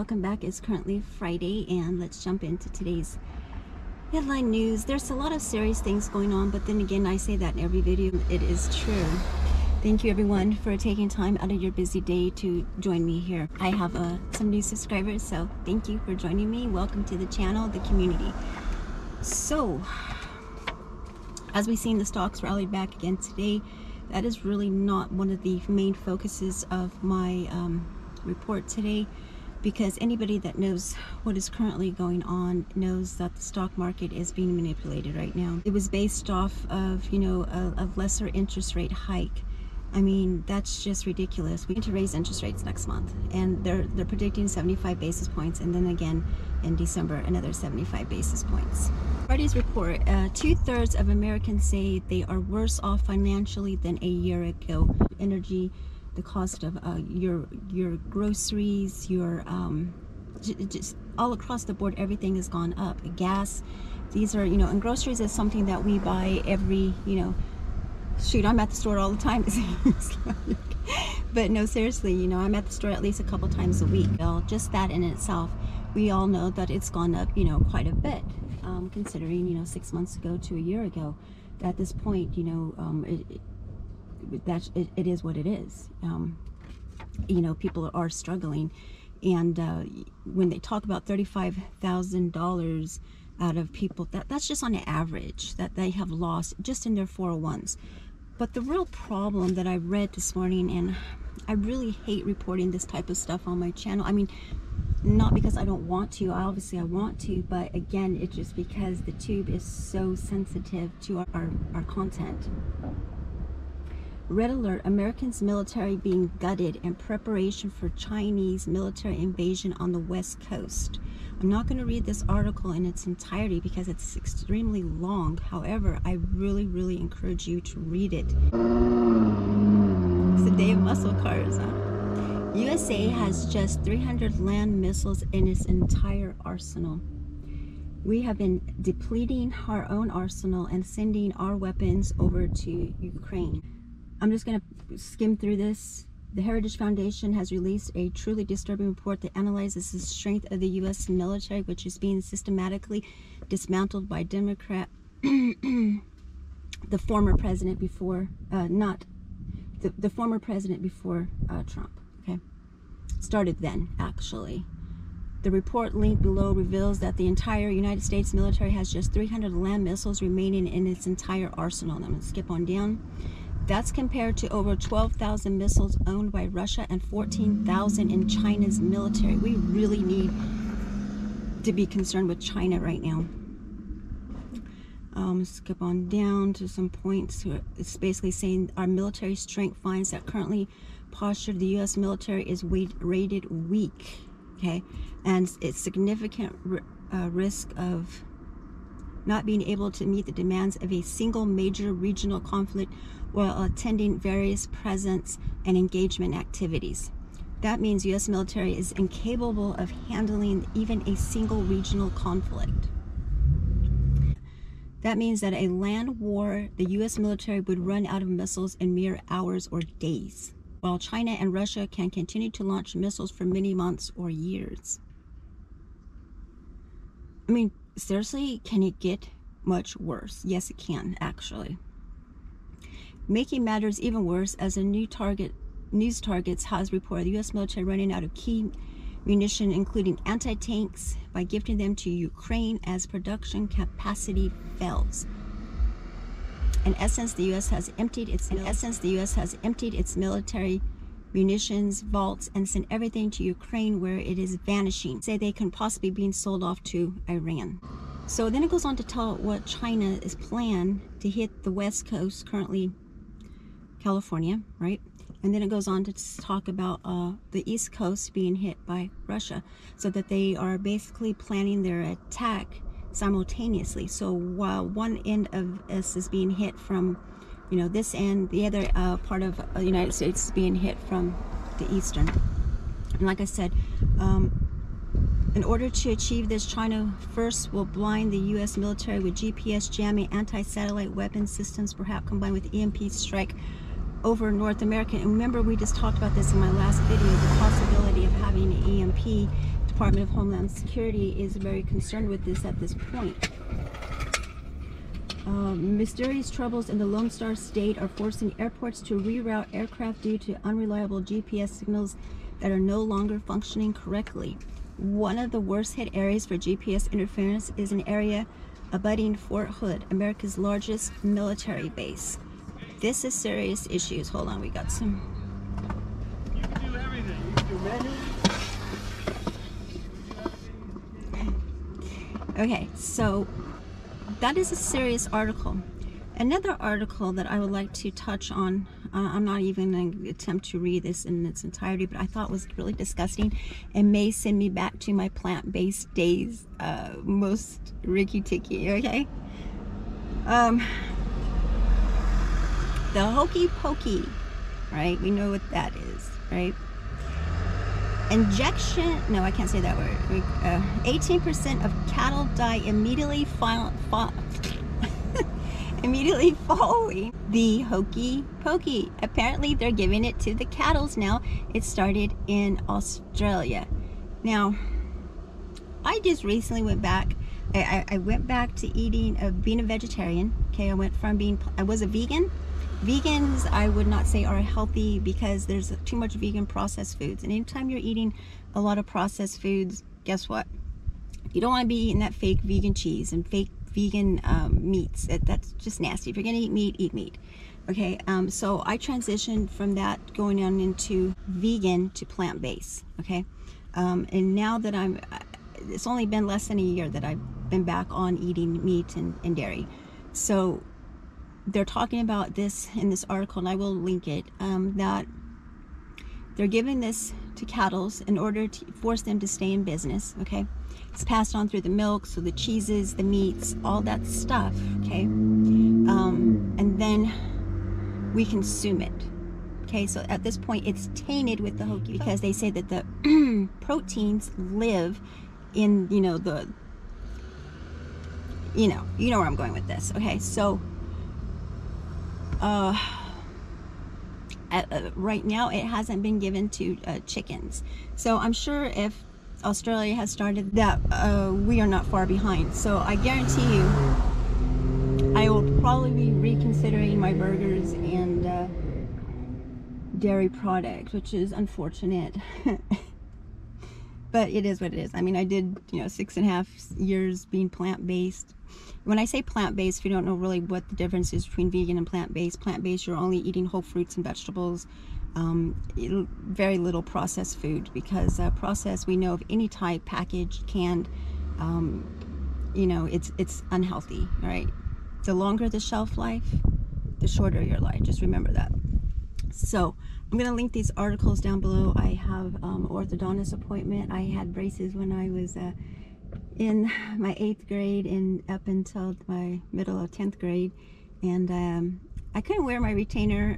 welcome back. It's currently Friday, and let's jump into today's headline news. There's a lot of serious things going on, but then again, I say that in every video. It is true. Thank you everyone for taking time out of your busy day to join me here. I have some new subscribers, so thank you for joining me. Welcome to the channel, the community. So, as we've seen, the stocks rallied back again today. That is really not one of the main focuses of my report today, because anybody that knows what is currently going on knows that the stock market is being manipulated right now. It was based off of, you know, a lesser interest rate hike. I mean, that's just ridiculous. We need to raise interest rates next month, and they're predicting 75 basis points, and then again in December another 75 basis points. Friday's report, 2/3 of Americans say they are worse off financially than a year ago. Energy, the cost of your groceries, your just all across the board, everything has gone up. Gas, these are, you know, and groceries is something that we buy every, you know, shoot, I'm at the store all the time, it seems like. But no, seriously, you know, I'm at the store at least a couple times a week. Well, just that in itself, we all know that it's gone up, you know, quite a bit, considering, you know, 6 months ago to a year ago. At this point, you know, it is what it is. You know, people are struggling, and when they talk about $35,000 out of people, that's just on an average that they have lost just in their 401s. But the real problem that I read this morning, and I really hate reporting this type of stuff on my channel. I mean, not because I don't want to, obviously I want to, but again, it's just because the tube is so sensitive to our content. Red alert, Americans military being gutted in preparation for Chinese military invasion on the West Coast. I'm not going to read this article in its entirety because it's extremely long. However, I really encourage you to read it. It's the day of muscle cars, huh? USA has just 300 land missiles in its entire arsenal. We have been depleting our own arsenal and sending our weapons over to Ukraine. I'm just going to skim through this. The Heritage Foundation has released a truly disturbing report that analyzes the strength of the U.S. military, which is being systematically dismantled by Democrat, the former president before, not the former president before Trump. Okay, started then actually. The report linked below reveals that the entire United States military has just 300 land missiles remaining in its entire arsenal. And I'm going to skip on down. That's compared to over 12,000 missiles owned by Russia and 14,000 in China's military. We really need to be concerned with China right now. Skip on down to some points. It's basically saying our military strength finds that currently posture of the U.S. military is rated weak. Okay, and it's significant risk of not being able to meet the demands of a single major regional conflict while attending various presence and engagement activities. That means U.S. military is incapable of handling even a single regional conflict. That means that a land war, the U.S. military would run out of missiles in mere hours or days, while China and Russia can continue to launch missiles for many months or years. I mean, seriously, can it get much worse? Yes, it can, actually. Making matters even worse, as a news targets has reported the U.S. military running out of key munition, including anti-tanks, by gifting them to Ukraine as production capacity fails. In essence, the U.S. has emptied its military munitions vaults and sent everything to Ukraine, where it is vanishing. Say they can possibly be sold off to Iran. So then it goes on to tell what China is planned to hit the West Coast, currently California, right? And then it goes on to talk about the East Coast being hit by Russia, so that they are basically planning their attack simultaneously. So while one end of us is being hit from, you know, this end, the other part of the United States is being hit from the eastern. And like I said, in order to achieve this, China first will blind the U.S. military with GPS jamming, anti-satellite weapon systems, perhaps combined with EMP strike over North America. And remember, we just talked about this in my last video, the possibility of having an EMP to Department of Homeland Security is very concerned with this at this point. Mysterious troubles in the Lone Star State are forcing airports to reroute aircraft due to unreliable GPS signals that are no longer functioning correctly. One of the worst hit areas for GPS interference is an area abutting Fort Hood, America's largest military base. This is serious issues. Hold on, we got some. You can do everything. You can do manual. Okay, so that is a serious article. Another article that I would like to touch on, I'm not even going to attempt to read this in its entirety, but I thought was really disgusting and may send me back to my plant-based days, most ricky-ticky, okay? The Hokey Pokey, right? We know what that is, right? Injection, no, I can't say that word. 18% of cattle die immediately immediately following the Hokey Pokey. Apparently they're giving it to the cattle now. It started in Australia. Now, I just recently went back. I went back to being a vegetarian. Okay, I went from I was a vegan. Vegans, I would not say are healthy because there's too much vegan processed foods. And anytime you're eating a lot of processed foods, guess what? You don't want to be eating that fake vegan cheese and fake vegan meats. That's just nasty. If you're going to eat meat. Okay, so I transitioned from that going on into vegan to plant-based. Okay, and now that it's only been less than a year that I've been back on eating meat and dairy. So they're talking about this in this article, and I will link it, that they're giving this to cattle in order to force them to stay in business. Okay, it's passed on through the milk, so the cheeses, the meats, all that stuff. Okay, and then we consume it. Okay, so at this point it's tainted with the Hokey because they say that the proteins live in, you know where I'm going with this. Okay, so right now it hasn't been given to chickens, so I'm sure if Australia has started that, we are not far behind. So I guarantee you I will probably be reconsidering my burgers and dairy products, which is unfortunate. But it is what it is. I mean, I did 6.5 years being plant-based. When I say plant-based, if you don't know really what the difference is between vegan and plant-based, you're only eating whole fruits and vegetables, very little processed food, because processed, we know of any type, packaged, canned, it's unhealthy, right? The longer the shelf life, the shorter your life. Just remember that. So I'm going to link these articles down below. I have orthodontist appointment. I had braces when I was in my 8th grade and up until my middle of 10th grade, and I couldn't wear my retainer.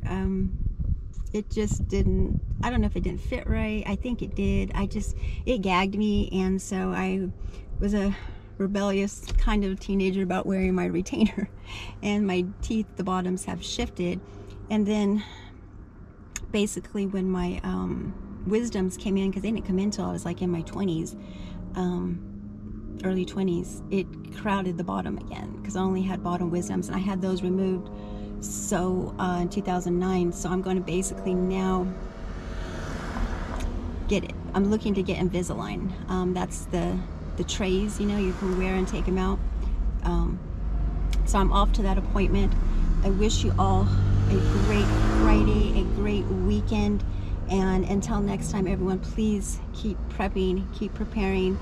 It just didn't, I don't know if it didn't fit right. I think it did. It gagged me, and so I was a rebellious kind of teenager about wearing my retainer, and my teeth, the bottoms, have shifted. And then basically when my wisdoms came in, because they didn't come in until I was like in my 20s, early 20s, it crowded the bottom again because I only had bottom wisdoms, and I had those removed so in 2009. So I'm going to basically now I'm looking to get Invisalign. That's the trays, you can wear and take them out. So I'm off to that appointment. I wish you all a great Friday, a great weekend, and until next time, everyone, please keep prepping, keep preparing.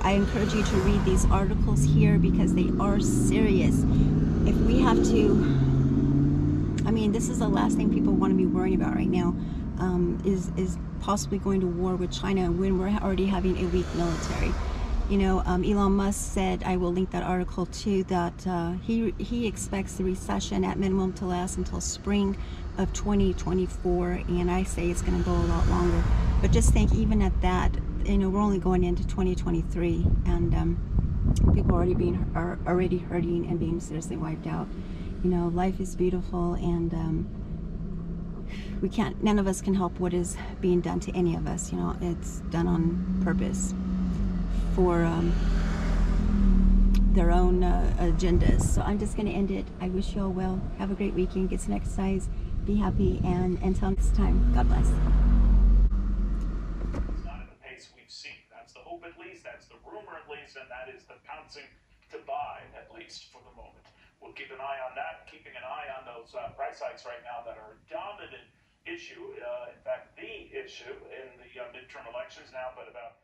I encourage you to read these articles here because they are serious. If we have to, I mean, this is the last thing people want to be worrying about right now, is possibly going to war with China when we're already having a weak military. Elon Musk said, I will link that article too, that he expects the recession at minimum to last until spring of 2024, and I say it's going to go a lot longer. But just think, even at that, we're only going into 2023, and people are already hurting and being seriously wiped out. Life is beautiful, and none of us can help what is being done to any of us. It's done on purpose. for their own agendas. So I'm just going to end it. I wish you all well. Have a great weekend. Get some exercise. Be happy. And until next time, God bless. It's not at the pace we've seen. That's the hope, at least. That's the rumor, at least. And that is the pouncing to buy, at least for the moment. We'll keep an eye on that, keeping an eye on those price hikes right now that are a dominant issue. In fact, the issue in the midterm elections now, but about